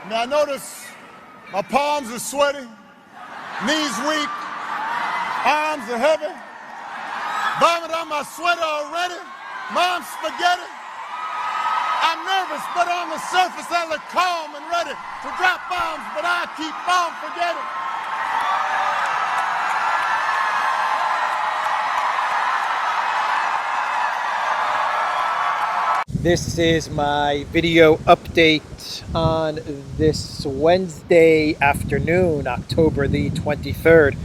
Now notice my palms are sweaty, knees weak, arms are heavy, vomit on my sweater already, mom's spaghetti. I'm nervous, but on the surface I look calm and ready to drop bombs, but I keep on forgetting. This is my video update on this Wednesday afternoon, October the 23rd,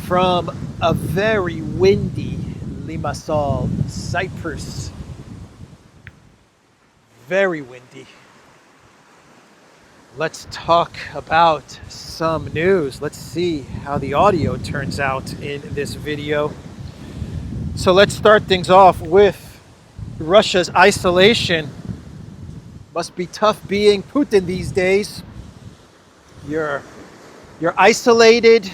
from a very windy Limassol, Cyprus. Very windy. Let's talk about some news. Let's see how the audio turns out in this video. So let's start things off with Russia's isolation. Must be tough being Putin these days. You're isolated.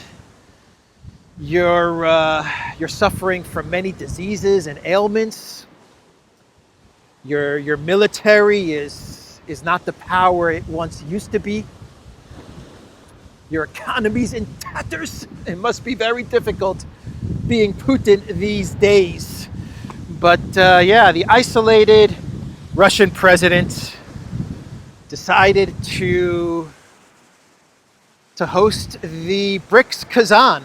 You're suffering from many diseases and ailments. Your military is not the power it once used to be. Your economy's in tatters. It must be very difficult being Putin these days. But yeah, the isolated Russian president decided to host the BRICS Kazan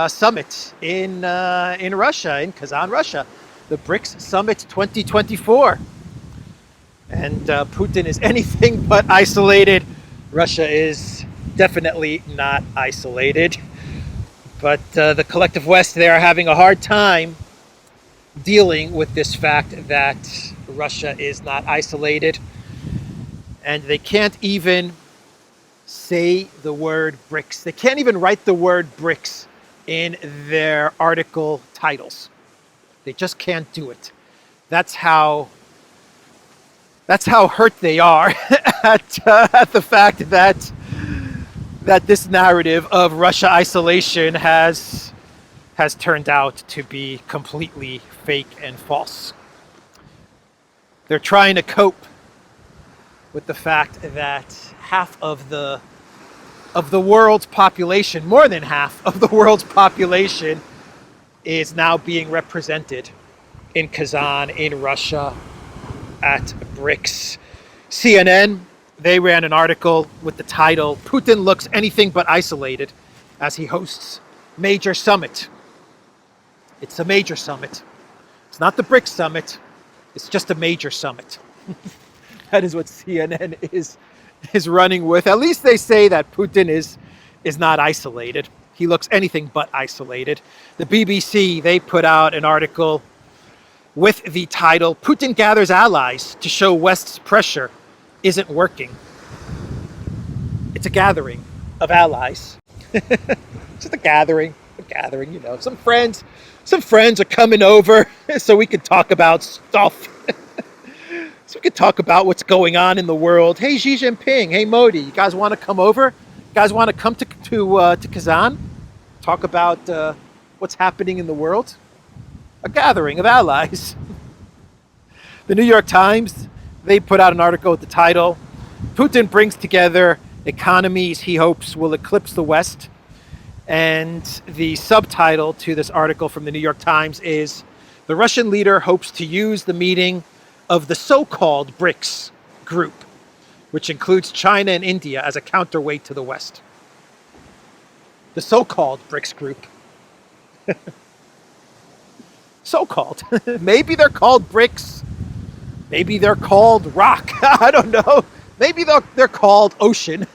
Summit in Russia, in Kazan, Russia, the BRICS Summit 2024. And Putin is anything but isolated. Russia is definitely not isolated. But the collective West, they are having a hard time dealing with this fact that Russia is not isolated, and they can't even say the word BRICS. They can't even write the word BRICS in their article titles. They just can't do it. That's how hurt they are at the fact that this narrative of Russia isolation has turned out to be completely fake and false. They're trying to cope with the fact that half of the world's population, more than half of the world's population, is now being represented in Kazan, in Russia, at BRICS. CNN, they ran an article with the title, "Putin looks anything but isolated as he hosts major summit." It's a major summit. It's not the BRICS summit. It's just a major summit. That is what CNN is running with. At least they say that Putin is not isolated. He looks anything but isolated. The BBC, they put out an article with the title, "Putin gathers allies to show West's pressure isn't working." It's a gathering of allies. Just a gathering, you know. Some friends are coming over so we can talk about stuff. So we can talk about what's going on in the world. Hey, Xi Jinping. Hey, Modi. You guys want to come over? You guys want to come to Kazan? Talk about what's happening in the world? A gathering of allies. The New York Times, they put out an article with the title, "Putin brings together economies he hopes will eclipse the West." And the subtitle to this article from the New York Times is, "The Russian leader hopes to use the meeting of the so-called BRICS group, which includes China and India, as a counterweight to the West." The so-called BRICS group. So-called. Maybe they're called BRICS. Maybe they're called rock. I don't know. Maybe they're called ocean.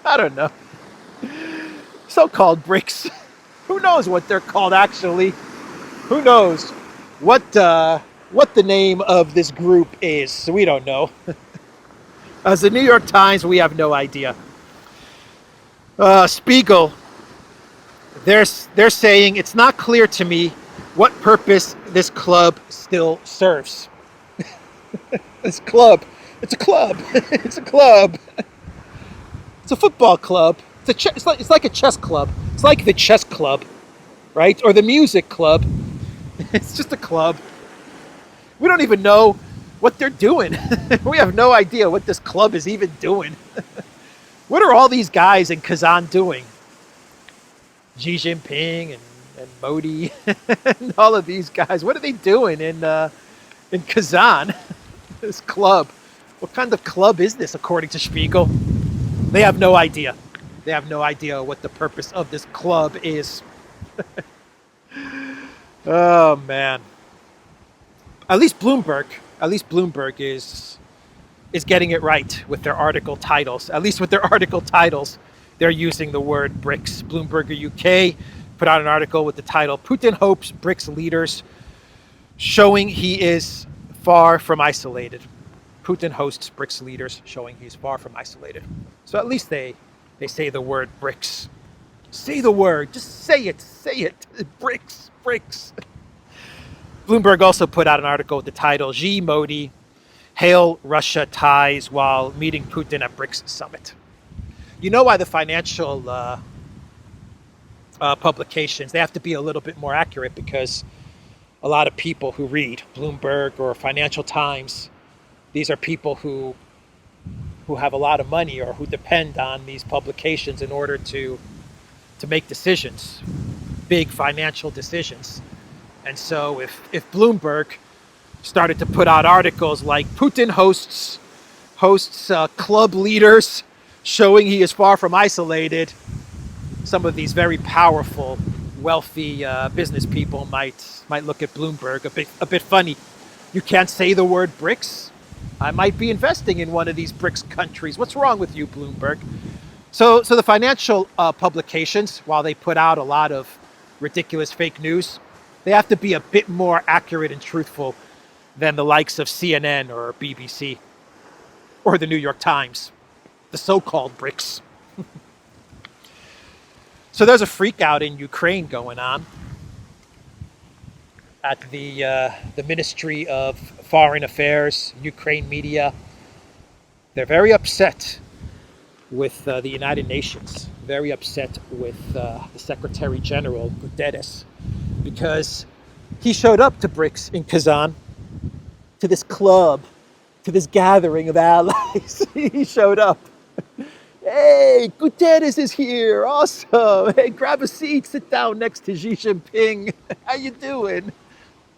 I don't know. So-called BRICS. Who knows what they're called actually? Who knows what the name of this group is? We don't know. As the New York Times, we have no idea. Spiegel, they're saying, "It's not clear to me what purpose this club still serves." This club. It's a club. It's a club. It's a football club. It's like a chess club. It's like the chess club, right? Or the music club. It's just a club. We don't even know what they're doing. We have no idea what this club is even doing. What are all these guys in Kazan doing? Xi Jinping and Modi and all of these guys. What are they doing in Kazan? This club. What kind of club is this, according to Spiegel? They have no idea. They have no idea what the purpose of this club is. Oh man. At least Bloomberg is getting it right with their article titles. At least with their article titles, they're using the word BRICS. Bloomberg UK put out an article with the title, Putin hopes BRICS leaders, showing he is far from isolated. Putin hosts BRICS leaders, showing he's far from isolated. So at least they say the word BRICS. Say the word, just say it. BRICS, BRICS. Bloomberg also put out an article with the title, Xi Modi hail Russia ties while meeting Putin at BRICS Summit. You know why the financial publications, they have to be a little bit more accurate, because a lot of people who read Bloomberg or Financial Times, these are people who have a lot of money or who depend on these publications in order to make decisions, big financial decisions. And so if Bloomberg started to put out articles like Putin hosts club leaders, showing he is far from isolated, some of these very powerful, wealthy business people might look at Bloomberg a bit funny. You can't say the word BRICS? I might be investing in one of these BRICS countries. What's wrong with you, Bloomberg? So the financial publications, while they put out a lot of ridiculous fake news, they have to be a bit more accurate and truthful than the likes of CNN or BBC or the New York Times, the so-called BRICS. So there's a freak out in Ukraine going on at the Ministry of Foreign Affairs, Ukraine media. They're very upset with the United Nations, very upset with the Secretary General, Guterres, because he showed up to BRICS in Kazan, to this club, to this gathering of allies. He showed up. Hey, Guterres is here, awesome. Hey, grab a seat, sit down next to Xi Jinping. How you doing?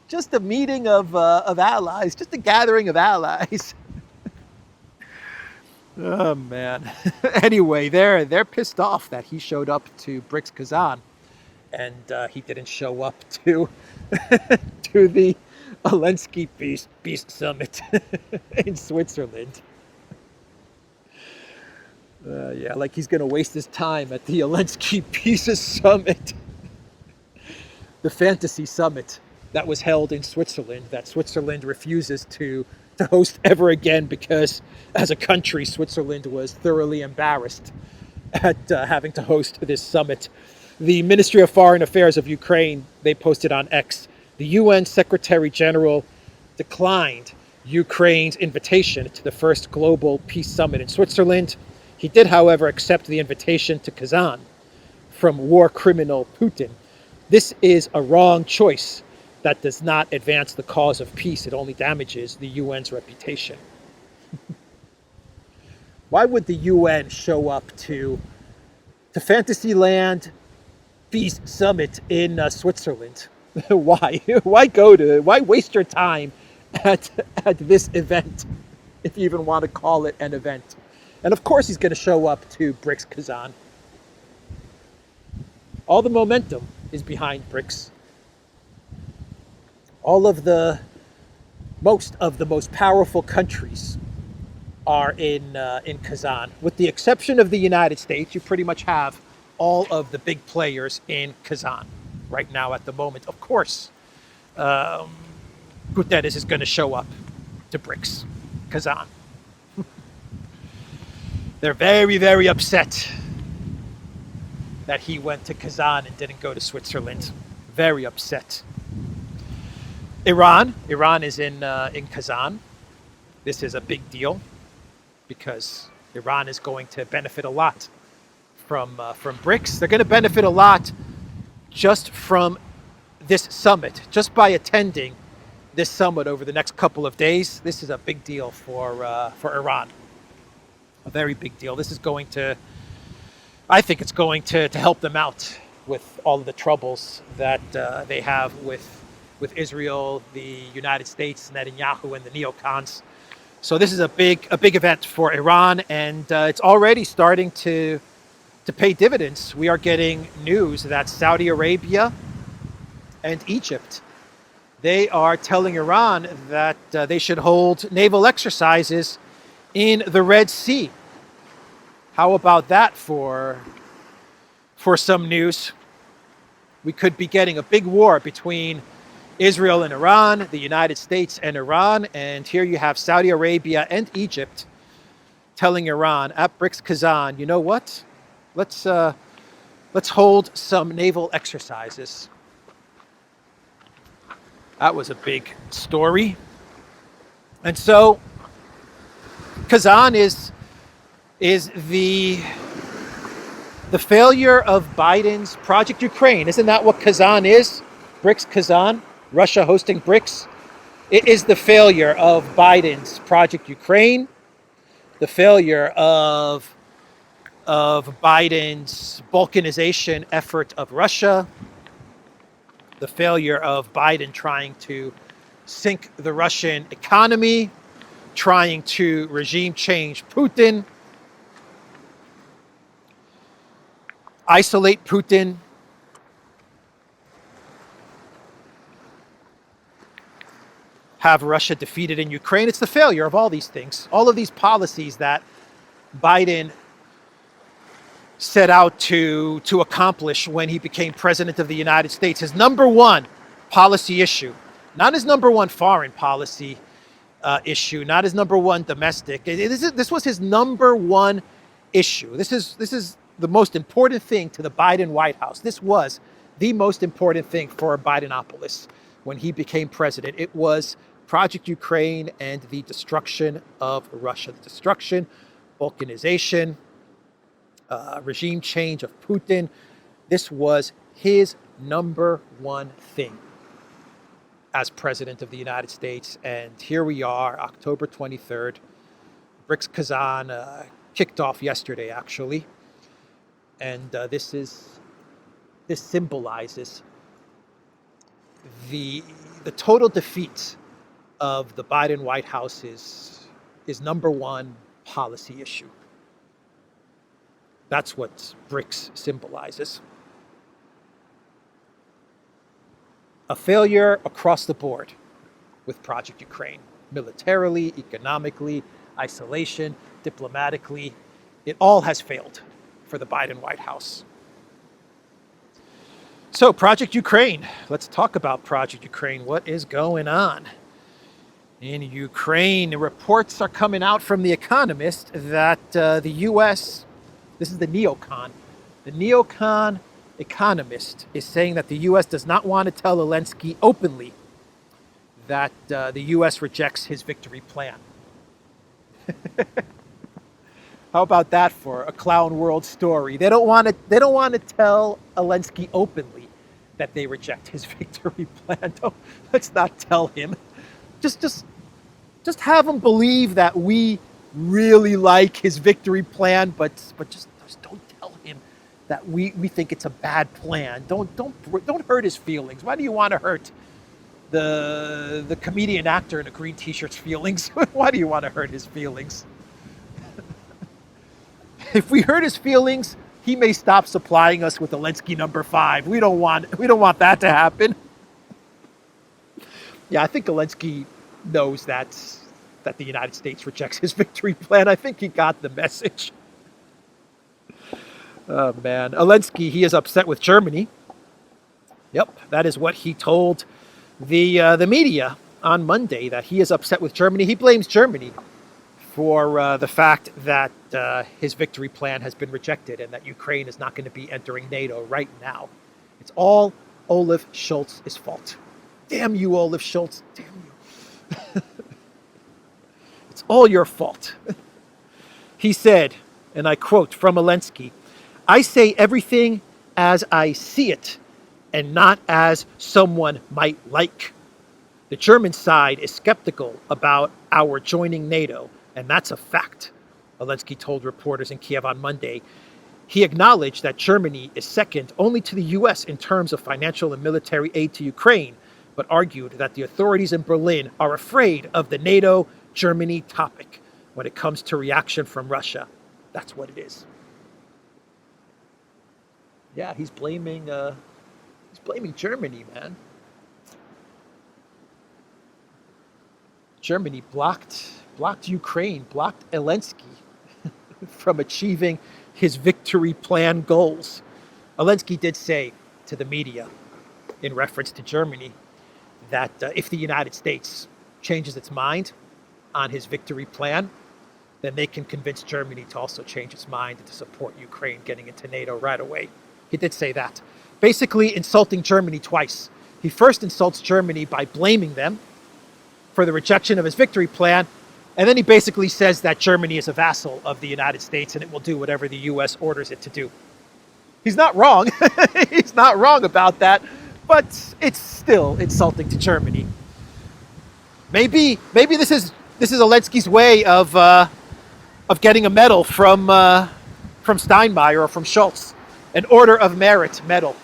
Just a meeting of allies, just a gathering of allies. Oh man. Anyway, they're pissed off that he showed up to BRICS Kazan, and he didn't show up to to the Elensky Peace Summit in Switzerland. Yeah, like he's gonna waste his time at the Elensky Peace Summit, the fantasy summit that was held in Switzerland, that Switzerland refuses to host ever again, because as a country, Switzerland was thoroughly embarrassed at having to host this summit. The Ministry of Foreign Affairs of Ukraine, they posted on X, the UN Secretary General declined Ukraine's invitation to the first global peace summit in Switzerland. He did, however, accept the invitation to Kazan from war criminal Putin. This is a wrong choice that does not advance the cause of peace. It only damages the UN's reputation. Why would the UN show up to Fantasyland Peace Summit in Switzerland? Why? Why waste your time at this event, if you even want to call it an event? And of course he's going to show up to BRICS Kazan. All the momentum is behind BRICS. Most of the most powerful countries are in Kazan. With the exception of the United States, you pretty much have all of the big players in Kazan right now at the moment. Of course, Guterres is going to show up to BRICS Kazan. They're very, very upset that he went to Kazan and didn't go to Switzerland. Very upset. Iran is in Kazan. This is a big deal because Iran is going to benefit a lot from BRICS. They're going to benefit a lot just from this summit, just by attending this summit over the next couple of days. This is a big deal for Iran. A very big deal. This is going to, I think it's going to help them out with all of the troubles that they have with Israel, the United States, Netanyahu, and the neocons. So this is a big event for Iran, and it's already starting to pay dividends. We are getting news that Saudi Arabia and Egypt, they are telling Iran that they should hold naval exercises in the Red Sea. How about that for some news? We could be getting a big war between Israel and Iran, the United States and Iran, and here you have Saudi Arabia and Egypt telling Iran at BRICS Kazan, you know what? Let's hold some naval exercises. That was a big story. And so Kazan is the failure of Biden's Project Ukraine. Isn't that what Kazan is? BRICS Kazan, Russia hosting BRICS. It is the failure of Biden's Project Ukraine, the failure of Biden's balkanization effort of Russia, the failure of Biden trying to sink the Russian economy, trying to regime change Putin, isolate Putin, have Russia defeated in Ukraine. It's the failure of all these things, all of these policies that Biden set out to accomplish when he became president of the United States. His number one policy issue, not his number one foreign policy issue, not his number one domestic. This was his number one issue. This is the most important thing to the Biden White House. This was the most important thing for Bidenopolis when he became president. It was Project Ukraine and the destruction of Russia, the destruction, balkanization, regime change of Putin. This was his number one thing as president of the United States. And here we are, October 23rd. BRICS Kazan kicked off yesterday, actually. And this symbolizes the total defeat of the Biden White House's number one policy issue. That's what BRICS symbolizes. A failure across the board with Project Ukraine, militarily, economically, isolation, diplomatically. It all has failed for the Biden White House. So, Project Ukraine. Let's talk about Project Ukraine. What is going on in Ukraine? Reports are coming out from The Economist that the U.S., this is the neocon Economist is saying that the U.S. does not want to tell Elensky openly that the U.S. rejects his victory plan. How about that for a clown world story? They don't want to tell Elensky openly that they reject his victory plan. Let's not tell him. Just have him believe that we really like his victory plan, but just don't tell him that we think it's a bad plan. Don't hurt his feelings. Why do you want to hurt the comedian actor in a green t-shirt's feelings? Why do you want to hurt his feelings? If we hurt his feelings, he may stop supplying us with Elensky number 5. We don't want that to happen. Yeah, I think Elensky knows that the United States rejects his victory plan. I think he got the message. Oh man, Elensky, he is upset with Germany. Yep, that is what he told the media on Monday, that he is upset with Germany. He blames Germany for the fact that his victory plan has been rejected and that Ukraine is not going to be entering NATO right now. It's all Olaf Scholz's fault. Damn you, Olaf Scholz. Damn you. It's all your fault. He said, and I quote from Elensky, "I say everything as I see it and not as someone might like." The German side is skeptical about our joining NATO, and that's a fact, Elensky told reporters in Kiev on Monday. He acknowledged that Germany is second only to the US in terms of financial and military aid to Ukraine, but argued that the authorities in Berlin are afraid of the NATO-Germany topic when it comes to reaction from Russia. That's what it is. Yeah, he's blaming Germany, man. Germany blocked Ukraine, blocked Elensky from achieving his victory plan goals. Elensky did say to the media, in reference to Germany, that if the United States changes its mind on his victory plan, then they can convince Germany to also change its mind and to support Ukraine getting into NATO right away. He did say that. Basically insulting Germany twice. He first insults Germany by blaming them for the rejection of his victory plan, and then he basically says that Germany is a vassal of the United States and it will do whatever the US orders it to do. He's not wrong. He's not wrong about that, but it's still insulting to Germany. Maybe this is Zelensky's way of getting a medal from Steinmeier or from Schultz, an Order of Merit medal.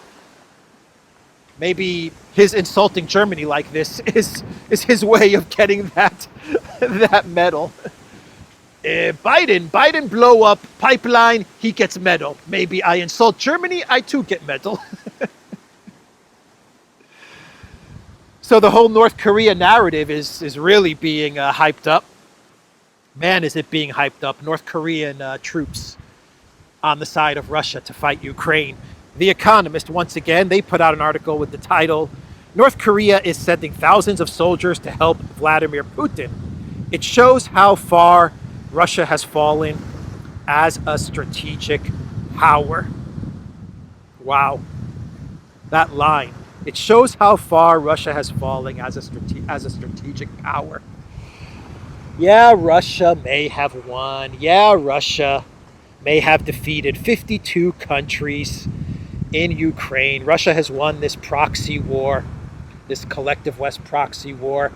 Maybe his insulting Germany like this is his way of getting that medal. Biden blow up pipeline, he gets medal. Maybe I insult Germany, I too get medal. So the whole North Korea narrative is really being hyped up. Man, is it being hyped up. North Korean troops on the side of Russia to fight Ukraine. The Economist, once again, they put out an article with the title, North Korea is sending thousands of soldiers to help Vladimir Putin. It shows how far Russia has fallen as a strategic power. Wow. That line. It shows how far Russia has fallen as a strategic power. Yeah, Russia may have won. Yeah, Russia may have defeated 52 countries in Ukraine. Russia has won this proxy war, this collective West proxy war.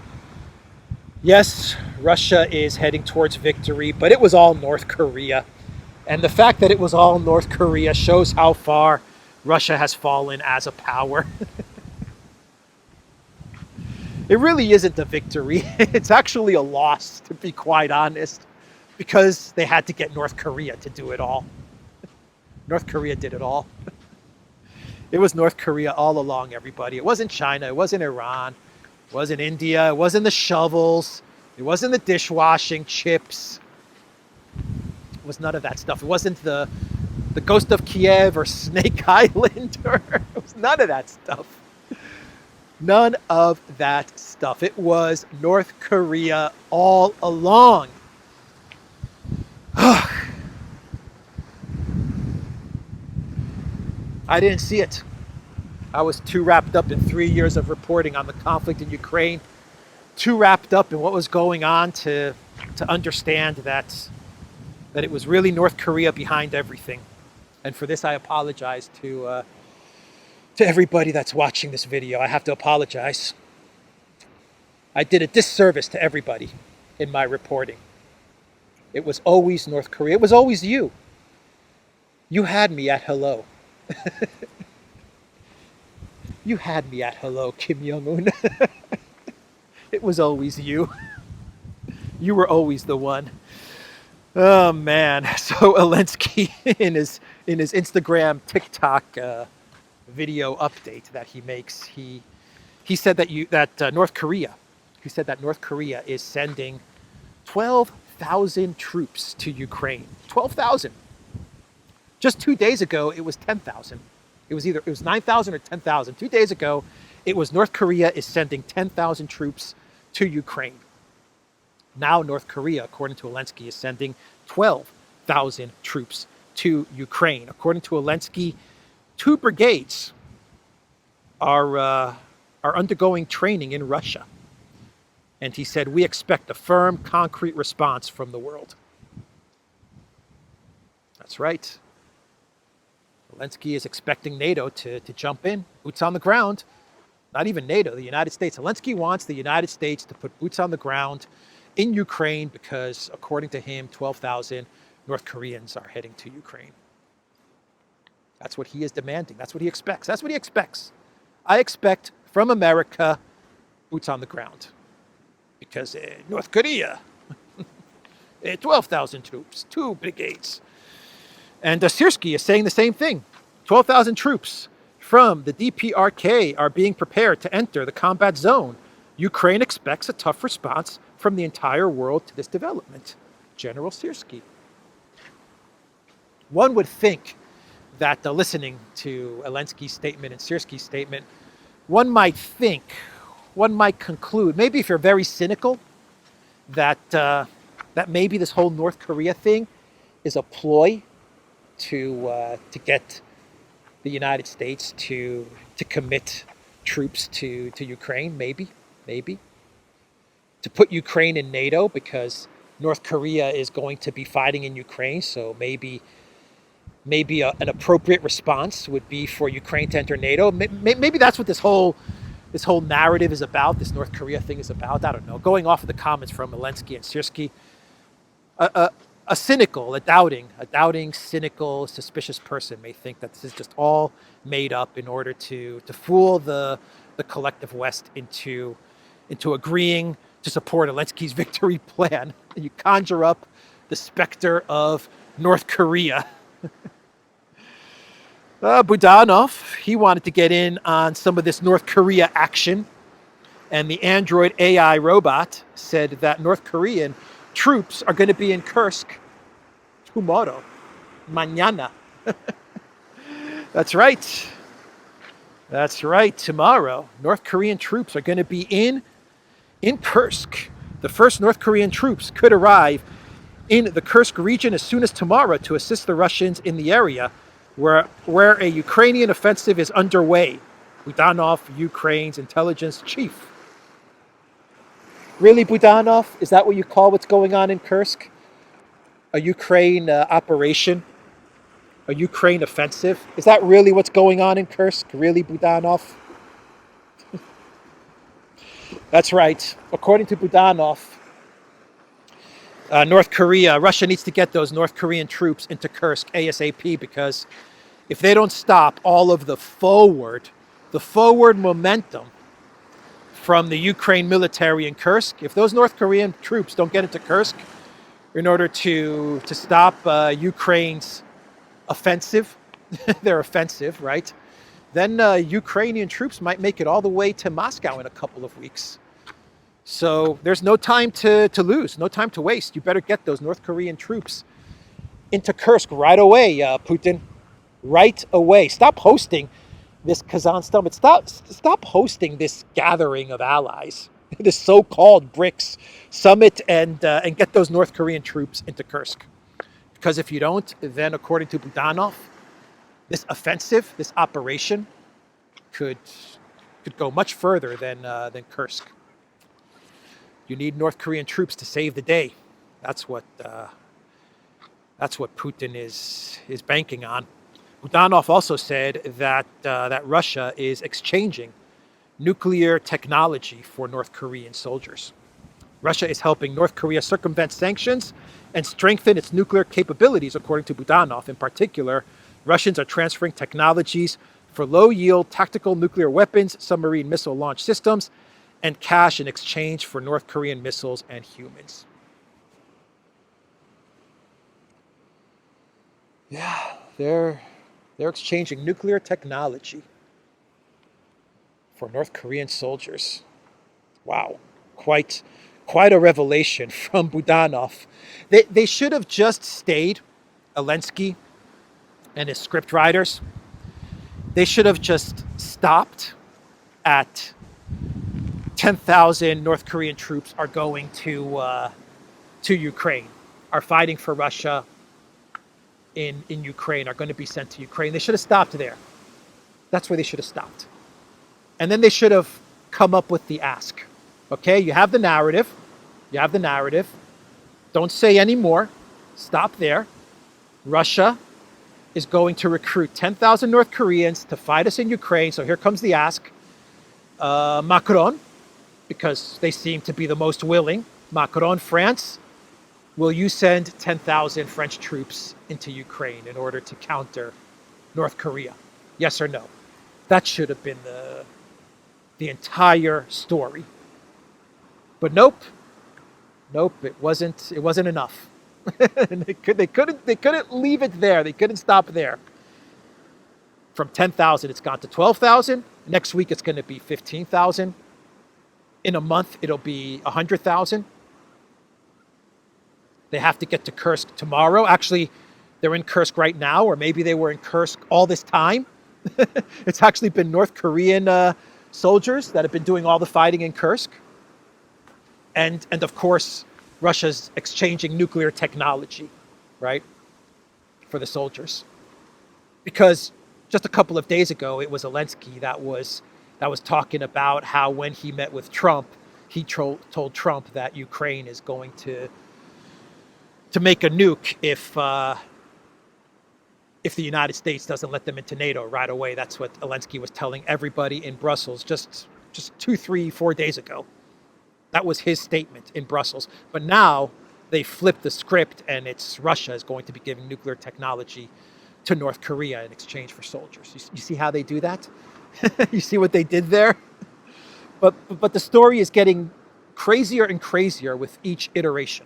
Yes, Russia is heading towards victory, but it was all North Korea. And the fact that it was all North Korea shows how far Russia has fallen as a power. It really isn't a victory. It's actually a loss, to be quite honest, because they had to get North Korea to do it all. North Korea did it all. It was North Korea all along, everybody. It wasn't China. It wasn't Iran. It wasn't India. It wasn't the shovels. It wasn't the dishwashing chips. It was none of that stuff. It wasn't the Ghost of Kiev or Snake Island. It was none of that stuff. None of that stuff. It was North Korea all along. I didn't see it. I was too wrapped up in 3 years of reporting on the conflict in Ukraine, too wrapped up in what was going on to understand that it was really North Korea behind everything. And for this, I apologize to everybody that's watching this video. I have to apologize. I did a disservice to everybody in my reporting. It was always North Korea. It was always you. You had me at hello. You had me at hello, Kim Jong-un. It was always you. You were always the one. Oh man. So Elensky in his Instagram, TikTok video update that he makes, he said that North Korea is sending 12,000 troops to Ukraine. 12,000. Just 2 days ago, it was 10,000. It was 9,000 or 10,000. 2 days ago, it was North Korea is sending 10,000 troops to Ukraine. Now North Korea, according to Elensky, is sending 12,000 troops to Ukraine. According to Elensky, 2 brigades are undergoing training in Russia. And he said, we expect a firm, concrete response from the world. That's right. Elensky is expecting NATO to jump in, boots on the ground. Not even NATO, the United States. Zelensky wants the United States to put boots on the ground in Ukraine because, according to him, 12,000 North Koreans are heading to Ukraine. That's what he is demanding. That's what he expects. That's what he expects. I expect from America boots on the ground. Because North Korea, 12,000 troops, 2 brigades. And Sirsky is saying the same thing. 12,000 troops from the DPRK are being prepared to enter the combat zone. Ukraine expects a tough response from the entire world to this development. General Sirsky. One would think that listening to Elensky's statement and Sirsky's statement, one might conclude, maybe if you're very cynical, that maybe this whole North Korea thing is a ploy to get the United States to commit troops to Ukraine, maybe. To put Ukraine in NATO because North Korea is going to be fighting in Ukraine, so maybe an appropriate response would be for Ukraine to enter NATO. Maybe that's what this whole narrative is about, this North Korea thing is about. I don't know. Going off of the comments from Elensky and Sirsky, a cynical, a doubting, cynical, suspicious person may think that this is just all made up in order to fool the collective West into agreeing to support Elensky's victory plan. And you conjure up the specter of North Korea. Budanov, he wanted to get in on some of this North Korea action. And the android AI robot said that North Korean troops are going to be in Kursk tomorrow, mañana. That's right, tomorrow. North Korean troops are going to be in Kursk. The first North Korean troops could arrive in the Kursk region as soon as tomorrow to assist the Russians in the area where a Ukrainian offensive is underway. Budanov, Ukraine's intelligence chief. Really, Budanov? Is that what you call what's going on in Kursk? A Ukraine operation? A Ukraine offensive? Is that really what's going on in Kursk? Really, Budanov? That's right. According to Budanov, Russia needs to get those North Korean troops into Kursk ASAP because if they don't stop all of the forward momentum from the Ukraine military in Kursk, if those North Korean troops don't get into Kursk in order to stop Ukraine's offensive, their offensive, right? Then Ukrainian troops might make it all the way to Moscow in a couple of weeks. So there's no time to lose, no time to waste. You better get those North Korean troops into Kursk right away, Putin. Right away. Stop hosting this Kazan Summit. Stop hosting this gathering of allies, this so-called BRICS Summit, and get those North Korean troops into Kursk. Because if you don't, then according to Budanov, this offensive, this operation, could go much further than Kursk. You need North Korean troops to save the day. That's what Putin is banking on. Budanov also said that Russia is exchanging nuclear technology for North Korean soldiers. Russia is helping North Korea circumvent sanctions and strengthen its nuclear capabilities, according to Budanov. In particular, Russians are transferring technologies for low-yield tactical nuclear weapons, submarine missile launch systems, and cash in exchange for North Korean missiles and humans. Yeah, they're exchanging nuclear technology for North Korean soldiers. Wow, quite a revelation from Budanov. They should have just stayed, Elensky and his script writers. They should have just stopped at 10,000 North Korean troops are going to Ukraine, are fighting for Russia in Ukraine, are going to be sent to Ukraine. They should have stopped there. That's where they should have stopped. And then they should have come up with the ask. Okay, you have the narrative. Don't say any more. Stop there. Russia is going to recruit 10,000 North Koreans to fight us in Ukraine. So here comes the ask. Macron, because they seem to be the most willing. Macron, France, will you send 10,000 French troops into Ukraine in order to counter North Korea? Yes or no? That should have been the entire story. But nope, it wasn't enough. And they couldn't leave it there. They couldn't stop there. From 10,000, it's gone to 12,000. Next week, it's going to be 15,000. In a month, it'll be 100,000. They have to get to Kursk tomorrow. Actually, they're in Kursk right now, or maybe they were in Kursk all this time. It's actually been North Korean soldiers that have been doing all the fighting in Kursk. And of course, Russia's exchanging nuclear technology, right, for the soldiers. Because just a couple of days ago, it was Elensky that was talking about how when he met with Trump, he told Trump that Ukraine is going to make a nuke if the United States doesn't let them into NATO right away. That's what Elensky was telling everybody in Brussels just 2, 3, 4 days ago. That was his statement in Brussels. But now they flipped the script, and it's Russia is going to be giving nuclear technology to North Korea in exchange for soldiers. You see how they do that? You see what they did there? But the story is getting crazier and crazier with each iteration,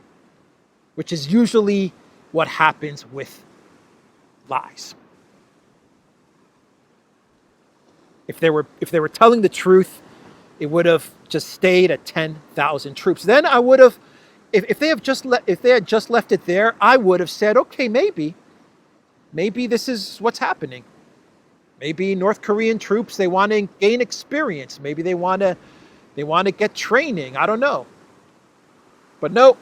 which is usually what happens with lies. If they were telling the truth, it would have just stayed at 10,000 troops. Then I would have, if they had just left it there, I would have said, okay, maybe this is what's happening. Maybe North Korean troops, they want to gain experience. Maybe they want to get training. I don't know. But nope.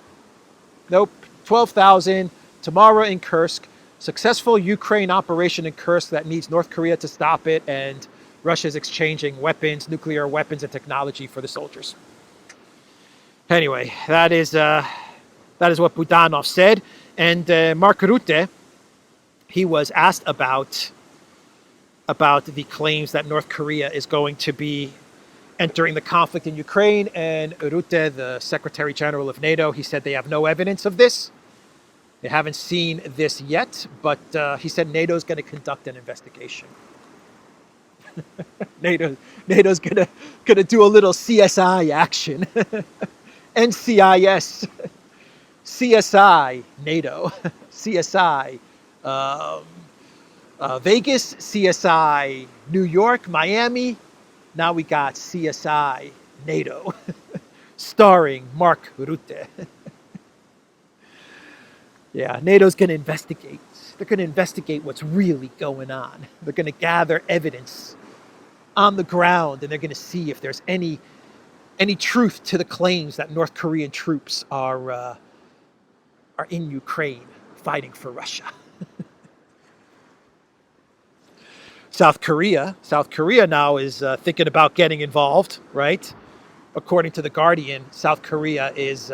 12,000 tomorrow in Kursk. Successful Ukraine operation in Kursk that needs North Korea to stop it, and Russia's exchanging weapons, nuclear weapons and technology for the soldiers. Anyway, that is what Budanov said. And Mark Rutte, he was asked about the claims that North Korea is going to be entering the conflict in Ukraine. And Rutte, the Secretary General of NATO, he said they have no evidence of this. They haven't seen this yet, but he said NATO's going to conduct an investigation. NATO's gonna do a little CSI action. NCIS, CSI, NATO, CSI, Vegas, CSI, New York, Miami. Now we got CSI, NATO, starring Mark Rutte. Yeah, NATO's going to investigate. They're going to investigate what's really going on. They're going to gather evidence on the ground, and they're going to see if there's any truth to the claims that North Korean troops are in Ukraine fighting for Russia. South Korea now is thinking about getting involved, right? According to The Guardian, South Korea is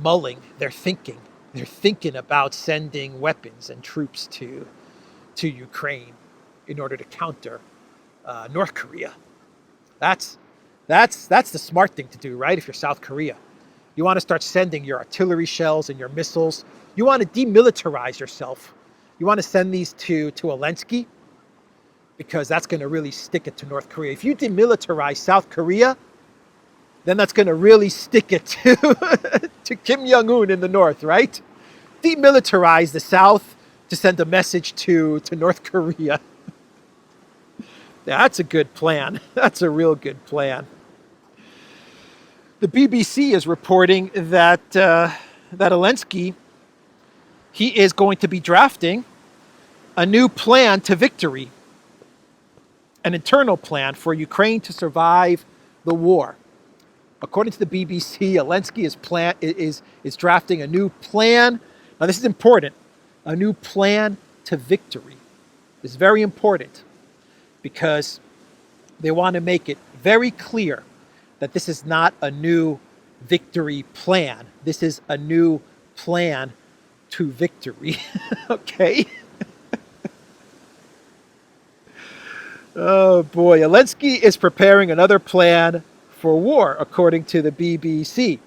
mulling. They're thinking about sending weapons and troops to Ukraine in order to counter North Korea. That's the smart thing to do, right? If you're South Korea, you want to start sending your artillery shells and your missiles. You want to demilitarize yourself. You want to send these to Elensky, because that's going to really stick it to North Korea. If you demilitarize South Korea, then that's going to really stick it to Kim Jong-un in the North, right? Demilitarize the South to send a message to North Korea. Yeah, that's a good plan. That's a real good plan. The BBC is reporting that Elensky, he is going to be drafting a new plan to victory, an internal plan for Ukraine to survive the war. According to the BBC, Elensky is drafting a new plan. Now, this is important. A new plan to victory. This is very important because they want to make it very clear that this is not a new victory plan. This is a new plan to victory. Okay? Oh boy, Elensky is preparing another plan for war, according to the BBC.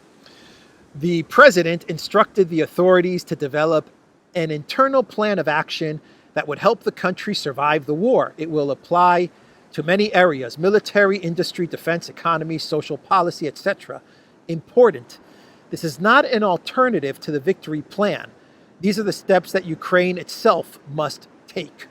The president instructed the authorities to develop an internal plan of action that would help the country survive the war. It will apply to many areas: military, industry, defense, economy, social policy, etc. Important. This is not an alternative to the victory plan. These are the steps that Ukraine itself must take.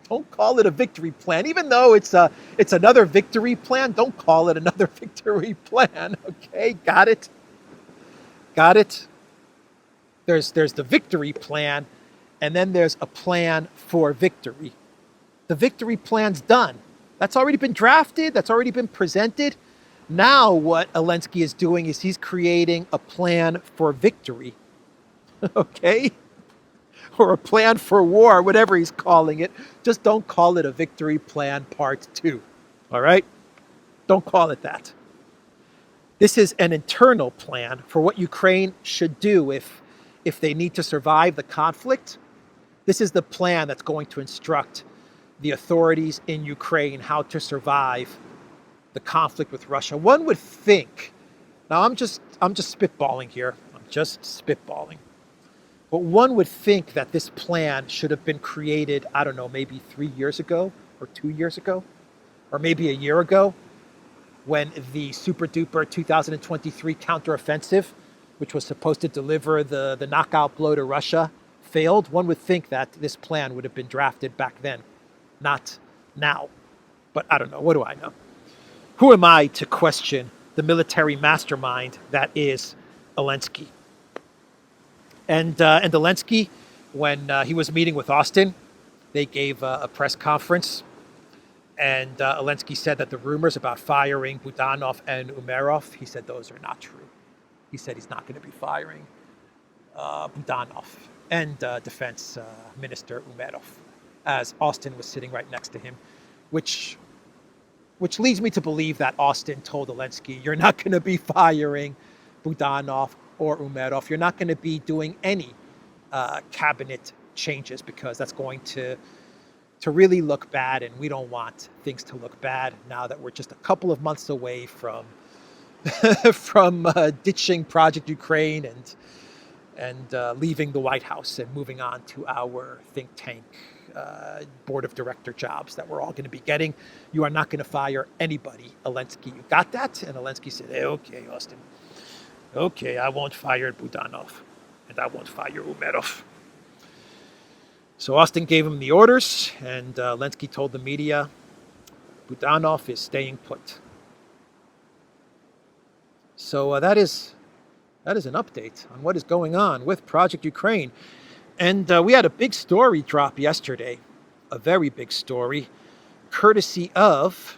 Don't call it a victory plan, even though it's another victory plan. Don't call it another victory plan. Okay, got it, got it. There's the victory plan, and then there's a plan for victory. The victory plan's done. That's already been drafted. That's already been presented. Now what Elensky is doing is he's creating a plan for victory. Okay? Or a plan for war, whatever he's calling it. Just don't call it a victory plan part 2. All right? Don't call it that. This is an internal plan for what Ukraine should do if they need to survive the conflict. This is the plan that's going to instruct the authorities in Ukraine how to survive the conflict with Russia. One would think, now I'm just spitballing here. I'm just spitballing. But one would think that this plan should have been created, I don't know, maybe 3 years ago or 2 years ago, or maybe a year ago, when the super duper 2023 counteroffensive, which was supposed to deliver the knockout blow to Russia, failed. One would think that this plan would have been drafted back then, not now. But I don't know. What do I know? Who am I to question the military mastermind that is Elensky? And Elensky, when he was meeting with Austin, they gave a press conference, and Elensky said that the rumors about firing Budanov and Umerov, he said those are not true. He said he's not going to be firing Budanov and Defense Minister Umerov, as Austin was sitting right next to him, which leads me to believe that Austin told Elensky, you're not going to be firing Budanov or Umerov. You're not going to be doing any cabinet changes, because that's going to really look bad, and we don't want things to look bad now that we're just a couple of months away from ditching Project Ukraine and leaving the White House and moving on to our think tank board of director jobs that we're all going to be getting. You are not going to fire anybody, Elensky. You got that? And Elensky said, hey, okay, Austin. Okay, I won't fire Budanov, and I won't fire Umerov. So Austin gave him the orders, and Elensky told the media, Budanov is staying put. So that is an update on what is going on with Project Ukraine. And we had a big story drop yesterday, a very big story, courtesy of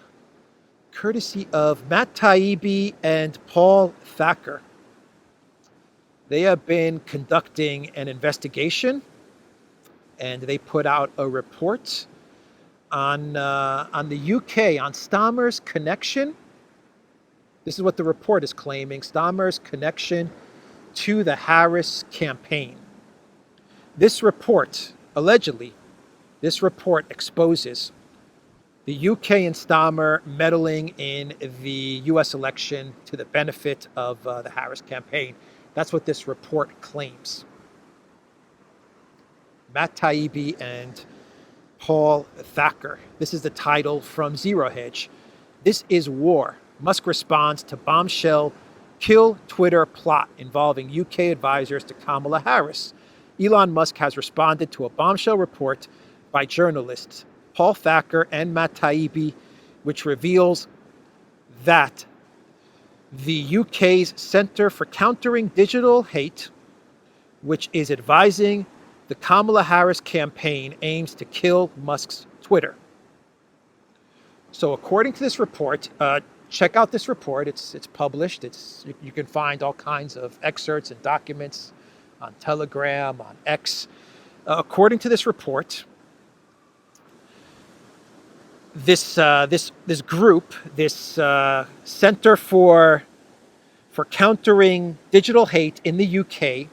Matt Taibbi and Paul Thacker. They have been conducting an investigation, and they put out a report on the UK, on Starmer's connection. This is what the report is claiming: Starmer's connection to the Harris campaign. This report, allegedly, this report exposes the UK and Starmer meddling in the US election to the benefit of the Harris campaign. That's what this report claims. Matt Taibbi and Paul Thacker. This is the title from Zero Hedge. This is war. Musk responds to bombshell kill Twitter plot involving UK advisors to Kamala Harris. Elon Musk has responded to a bombshell report by journalists Paul Thacker and Matt Taibbi, which reveals that the UK's Centre for Countering Digital Hate, which is advising the Kamala Harris campaign, aims to kill Musk's Twitter. So according to this report, check out this report. It's published. You can find all kinds of excerpts and documents on Telegram, on X. According to this report, this group, this Center for Countering Digital Hate in the UK,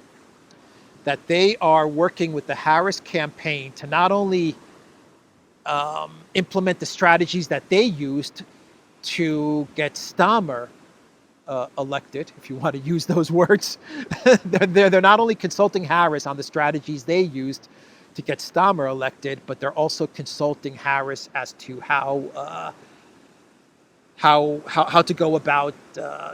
that they are working with the Harris campaign to not only implement the strategies that they used to get Starmer elected, if you want to use those words. they're not only consulting Harris on the strategies they used to get Starmer elected, but they're also consulting Harris as to how to go about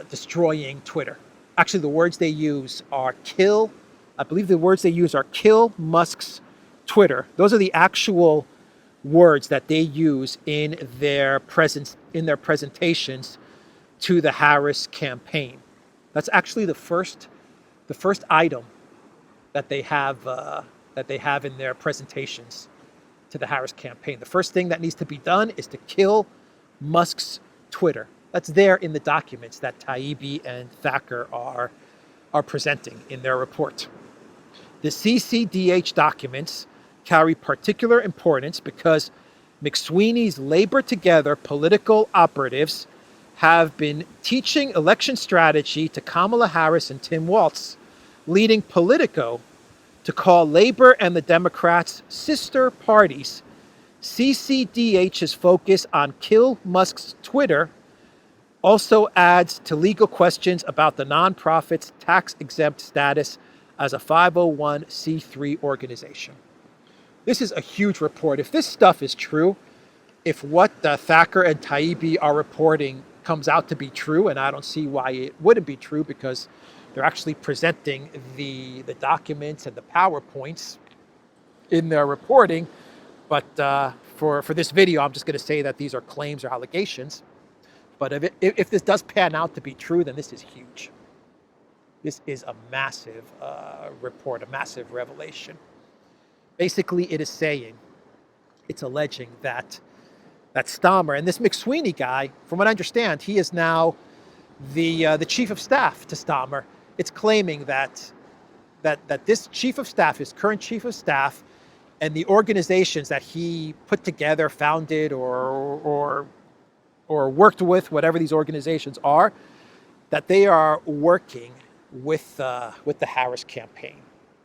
destroying Twitter. Actually, the words they use are kill. I believe the words they use are kill Musk's Twitter. Those are the actual words that they use in their presentations to the Harris campaign. That's actually the first item that they have in their presentations to the Harris campaign. The first thing that needs to be done is to kill Musk's Twitter. That's there in the documents that Taibbi and Thacker are presenting in their report. The CCDH documents carry particular importance because McSweeney's Labor Together political operatives have been teaching election strategy to Kamala Harris and Tim Walz, leading Politico to call Labor and the Democrats sister parties. CCDH's focus on kill Musk's Twitter also adds to legal questions about the nonprofit's tax-exempt status as a 501c3 organization. This is a huge report. If this stuff is true, if what Thacker and Taibbi are reporting comes out to be true, and I don't see why it wouldn't be true because they're actually presenting the documents and the PowerPoints in their reporting. But for this video, I'm just going to say that these are claims or allegations. But if this does pan out to be true, then this is huge. This is a massive report, a massive revelation. Basically, it is saying, it's alleging that Starmer and this McSweeney guy, from what I understand, he is now the chief of staff to Starmer. It's claiming that this chief of staff, his current chief of staff, and the organizations that he put together, founded, or worked with, whatever these organizations are, that they are working with the Harris campaign,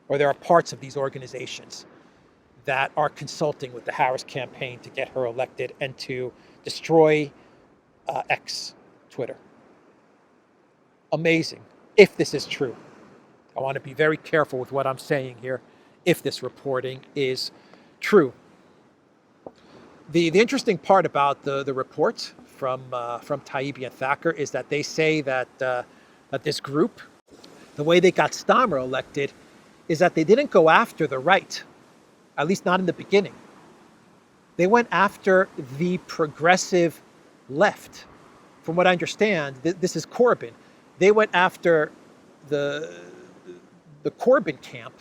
or there are parts of these organizations that are consulting with the Harris campaign to get her elected and to destroy X, Twitter. Amazing. If this is true. I want to be very careful with what I'm saying here, if this reporting is true. The interesting part about the report from Taibbi and Thacker is that they say that this group, the way they got Starmer elected, is that they didn't go after the right, at least not in the beginning. They went after the progressive left. From what I understand, this is Corbin. They went after the Corbin camp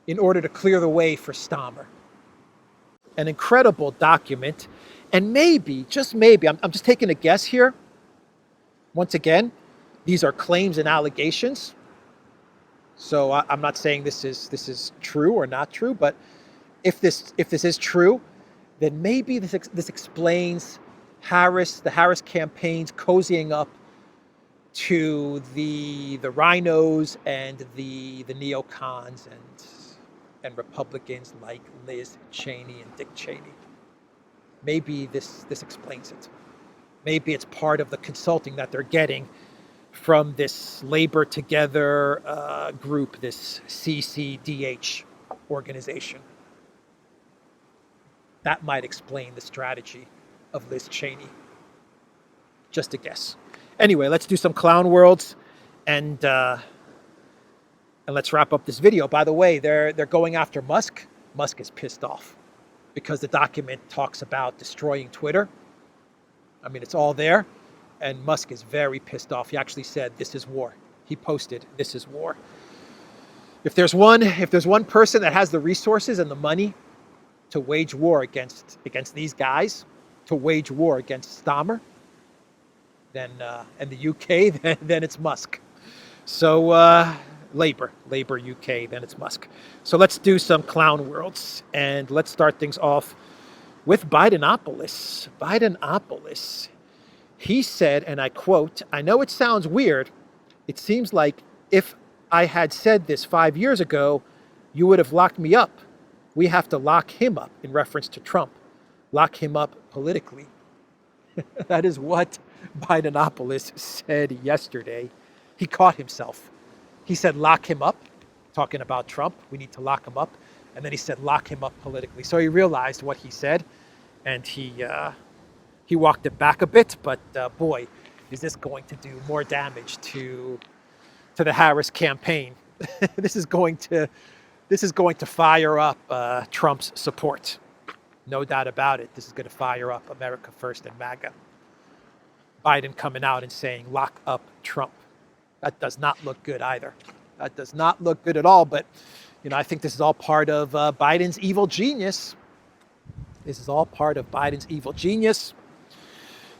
in order to clear the way for Starmer. An incredible document. And maybe, just maybe, I'm just taking a guess here. Once again, these are claims and allegations. So I'm not saying this is true or not true, but if this is true, then maybe this explains the Harris campaign's cozying up to the rhinos and the neocons and Republicans like Liz Cheney and Dick Cheney. Maybe this explains it. Maybe it's part of the consulting that they're getting from this Labor Together group, this CCDH organization. That might explain the strategy of Liz Cheney. Just a guess. Anyway, let's do some clown worlds and let's wrap up this video. By the way, they're going after Musk. Musk is pissed off because the document talks about destroying Twitter. I mean, it's all there. And Musk is very pissed off. He actually said, "This is war." He posted, "This is war." If there's one person that has the resources and the money to wage war against these guys, to wage war against Starmer, then and the UK, then it's Musk. So Labor UK, then it's Musk. So let's do some clown worlds, and let's start things off with Bidenopolis. Bidenopolis. He said, and I quote, "I know it sounds weird. It seems like if I had said this 5 years ago, you would have locked me up. We have to lock him up," in reference to Trump. Lock him up politically. That is what Bidenopolis said yesterday. He caught himself. He said, lock him up, talking about Trump. We need to lock him up. And then he said, lock him up politically. So he realized what he said, and he walked it back a bit. But boy, is this going to do more damage to the Harris campaign. This is going to fire up Trump's support. No doubt about it. This is going to fire up America First and MAGA. Biden coming out and saying, lock up Trump. That does not look good either. That does not look good at all. But, I think this is all part of Biden's evil genius. This is all part of Biden's evil genius.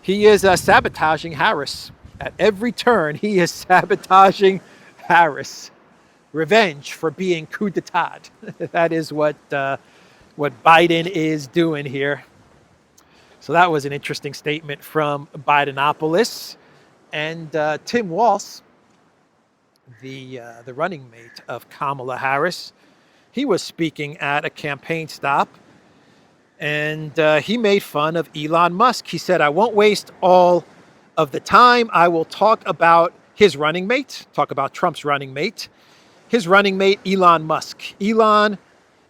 He is sabotaging Harris. At every turn, he is sabotaging Harris. Revenge for being coup d'etat. That is what Biden is doing here. So that was an interesting statement from Bidenopolis. And Tim Walz, the running mate of Kamala Harris, he was speaking at a campaign stop, and he made fun of Elon Musk. He said, I won't waste all of the time. I will talk about his running mate, talk about Trump's running mate, his running mate, Elon Musk. Elon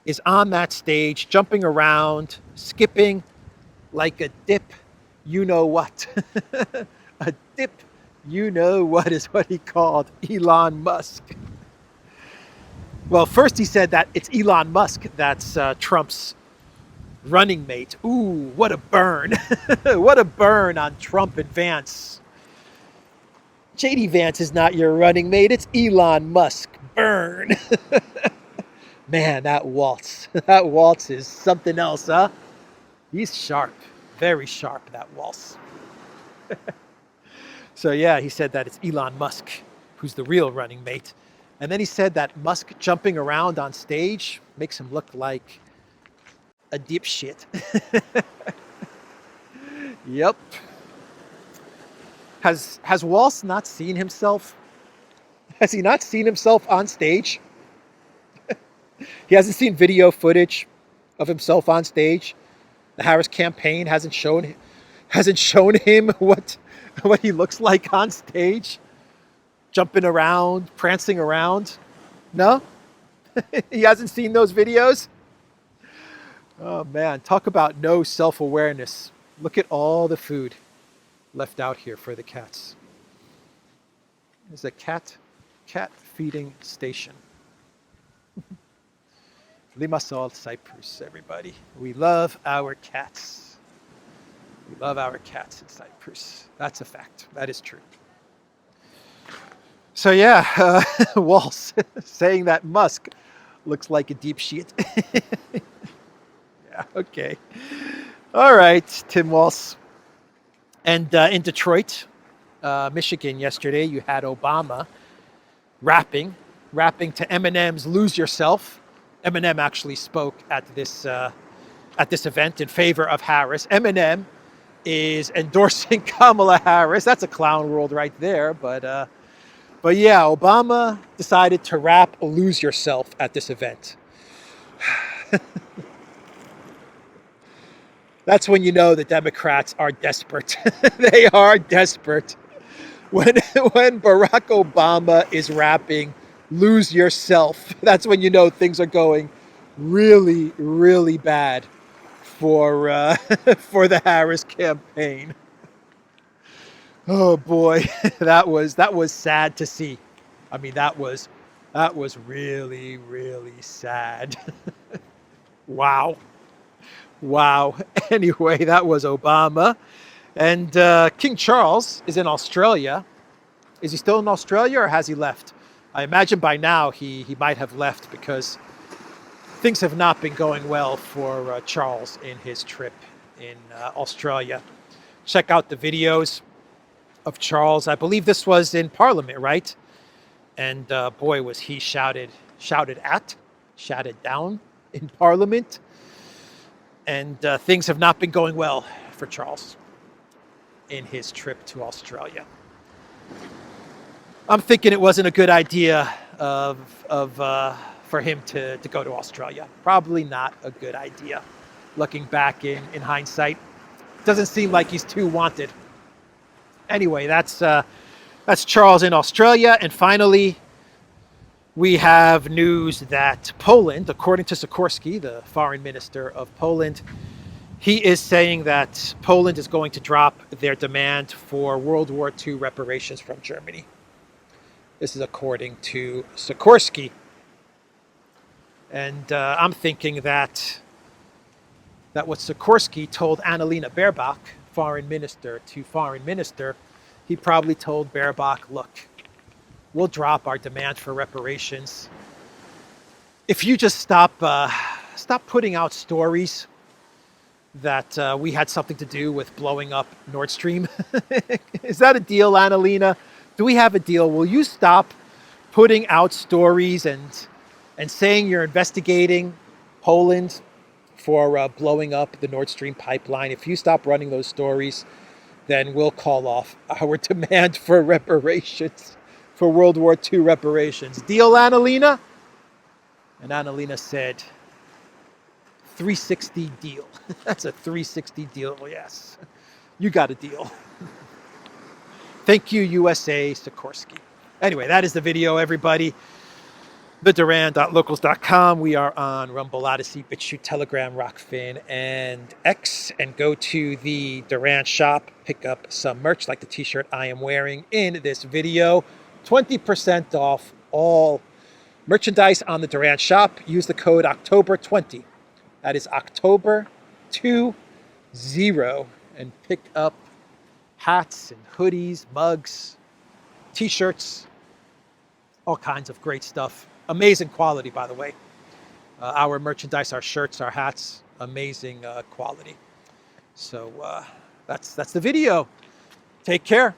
is on that stage, jumping around, skipping like a dip, you know what. A dip, you know what is what he called Elon Musk. Well, first he said that it's Elon Musk that's Trump's running mate. Ooh, what a burn. What a burn on Trump and Vance. JD Vance is not your running mate, it's Elon Musk. Burn. Man, that Walz. That Walz is something else, huh? He's sharp. Very sharp, that Walz. So yeah, he said that it's Elon Musk who's the real running mate. And then he said that Musk jumping around on stage makes him look like a dipshit. Yep. Has Walz not seen himself? Has he not seen himself on stage? He hasn't seen video footage of himself on stage. The Harris campaign hasn't shown him what he looks like on stage, jumping around, prancing around. No? He hasn't seen those videos? Oh man, talk about no self-awareness. Look at all the food left out here for the cats. There's a cat feeding station. Limassol, Cyprus, everybody. We love our cats. We love our cats in Cyprus. That's a fact. That is true. So yeah, Walz saying that Musk looks like a deep shit. Yeah, okay. All right, Tim Walz. And in Detroit, Michigan yesterday, you had Obama rapping to Eminem's Lose Yourself. Eminem actually spoke at this event in favor of Harris. Eminem is endorsing Kamala Harris. That's a clown world right there. But yeah, Obama decided to rap Lose Yourself at this event. That's when you know the Democrats are desperate. They are desperate. When Barack Obama is rapping Lose Yourself, that's when you know things are going really, really bad for the Harris campaign. Oh boy, that was sad to see. I mean, that was really, really sad. Wow. Anyway, that was Obama. And King Charles is in Australia. Is he still in Australia or has he left? I imagine by now he might have left because things have not been going well for Charles in his trip in Australia. Check out the videos of Charles. I believe this was in Parliament, right? And boy, was he shouted down in Parliament. And things have not been going well for Charles in his trip to Australia. I'm thinking it wasn't a good idea for him to go to Australia. Probably not a good idea. looking back in hindsight. Doesn't seem like he's too wanted. Anyway, that's Charles in Australia. And finally, we have news that Poland, according to Sikorsky, the foreign minister of Poland, he is saying that Poland is going to drop their demand for World War II reparations from Germany. This is according to Sikorsky. And I'm thinking that what Sikorsky told Annalena Baerbock, foreign minister to foreign minister, he probably told Baerbock, look, we'll drop our demand for reparations if you just stop putting out stories that we had something to do with blowing up Nord Stream. Is that a deal, Annalena? Do we have a deal? Will you stop putting out stories and saying you're investigating Poland for blowing up the Nord Stream pipeline? If you stop running those stories, then we'll call off our demand for reparations, for World War II reparations. Deal, Annalena? And Annalena said, 360 deal. That's a 360 deal, yes. You got a deal. Thank you, USA Sikorsky. Anyway, that is the video, everybody. TheDuran.locals.com. We are on Rumble, Odyssey, BitChute, Telegram, Rockfin, and X. And go to the Duran shop. Pick up some merch like the t-shirt I am wearing in this video. 20% off all merchandise on the Duran shop. Use the code October20. That is October 20. And pick up hats and hoodies, mugs, t-shirts, all kinds of great stuff. Amazing quality, by the way. Our merchandise, our shirts, our hats, amazing quality. So that's the video. Take care.